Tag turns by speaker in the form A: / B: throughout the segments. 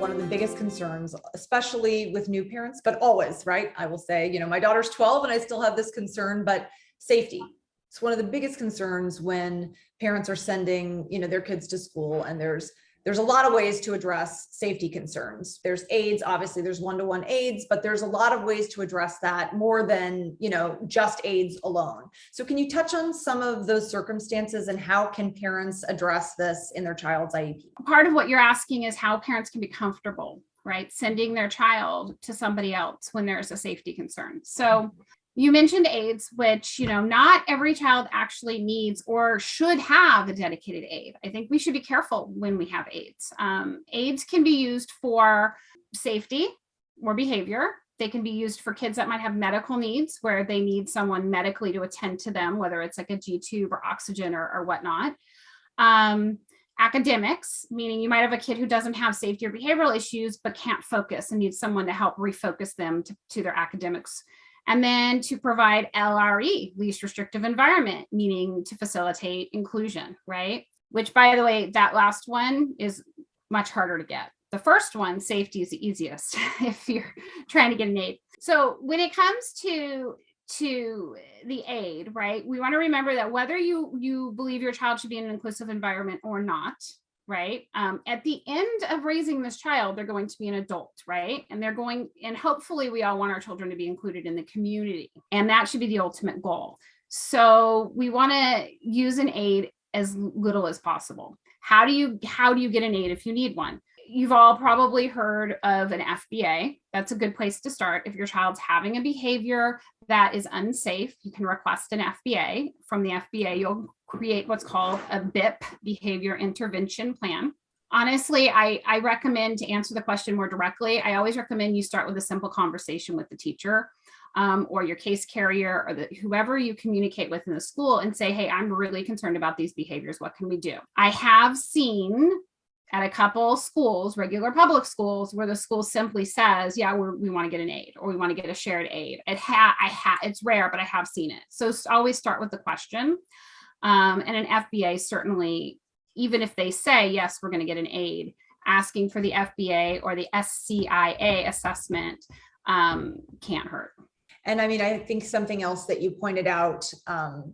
A: one of the biggest concerns, especially with new parents, but always, right? I will say, my daughter's 12 and I still have this concern, but safety. It's one of the biggest concerns when parents are sending, their kids to school, and there's a lot of ways to address safety concerns. There's aids, obviously there's one-to-one aids, but there's a lot of ways to address that more than, just aids alone. So can you touch on some of those circumstances and how can parents address this in their child's IEP?
B: Part of what you're asking is how parents can be comfortable, right, sending their child to somebody else when there's a safety concern. So you mentioned aids, which, not every child actually needs or should have a dedicated aid. I think we should be careful when we have aids. Aids can be used for safety or behavior. They can be used for kids that might have medical needs where they need someone medically to attend to them, whether it's like a G tube or oxygen or whatnot. Academics, meaning you might have a kid who doesn't have safety or behavioral issues, but can't focus and needs someone to help refocus them to their academics. And then to provide LRE, least restrictive environment, meaning to facilitate inclusion, right? Which, by the way, that last one is much harder to get. The first one, safety, is the easiest if you're trying to get an aid. So when it comes to the aid, right, we want to remember that whether you believe your child should be in an inclusive environment or not, right? At the end of raising this child, they're going to be an adult, right? And hopefully we all want our children to be included in the community. And that should be the ultimate goal. So we want to use an aid as little as possible. How do you get an aid if you need one? You've all probably heard of an FBA. That's a good place to start. If your child's having a behavior that is unsafe, you can request an FBA. From the FBA, you'll create what's called a BIP, Behavior Intervention Plan. Honestly, I recommend, to answer the question more directly, I always recommend you start with a simple conversation with the teacher or your case carrier or whoever you communicate with in the school and say, hey, I'm really concerned about these behaviors. What can we do? I have seen at a couple schools, regular public schools, where the school simply says, yeah, we want to get an aid or we want to get a shared aid. It's rare, but I have seen it. So always start with the question. And an FBA certainly, even if they say, yes, we're going to get an aid, asking for the FBA or the SCIA assessment can't hurt.
A: And I mean, I think something else that you pointed out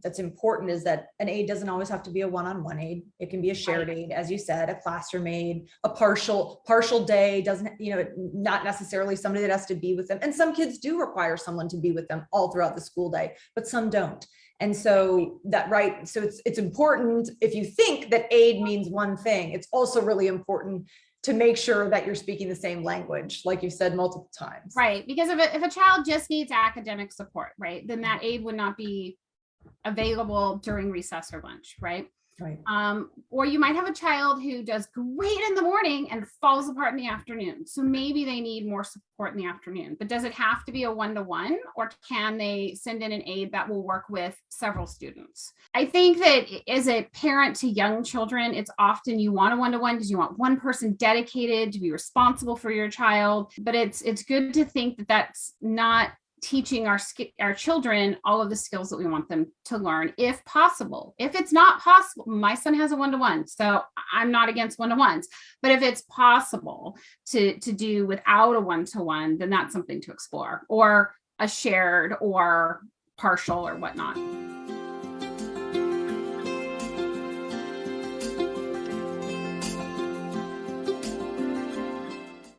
A: that's important is that an aid doesn't always have to be a one-on-one aid. It can be a shared aid, as you said, a classroom aid, a partial day, doesn't, not necessarily somebody that has to be with them. And some kids do require someone to be with them all throughout the school day, but some don't. And so so it's important, if you think that aid means one thing, it's also really important to make sure that you're speaking the same language, like you said multiple times.
B: Right, because if a child just needs academic support, right, then that aid would not be available during recess or lunch, right?
A: Right.
B: Or you might have a child who does great in the morning and falls apart in the afternoon. So maybe they need more support in the afternoon, but does it have to be a one-to-one, or can they send in an aid that will work with several students? I think that as a parent to young children, it's often you want a one-to-one because you want one person dedicated to be responsible for your child, but it's good to think that that's not teaching our children all of the skills that we want them to learn, if possible. If it's not possible, my son has a one-to-one, so I'm not against one-to-ones, but if it's possible to do without a one-to-one, then that's something to explore, or a shared or partial or whatnot.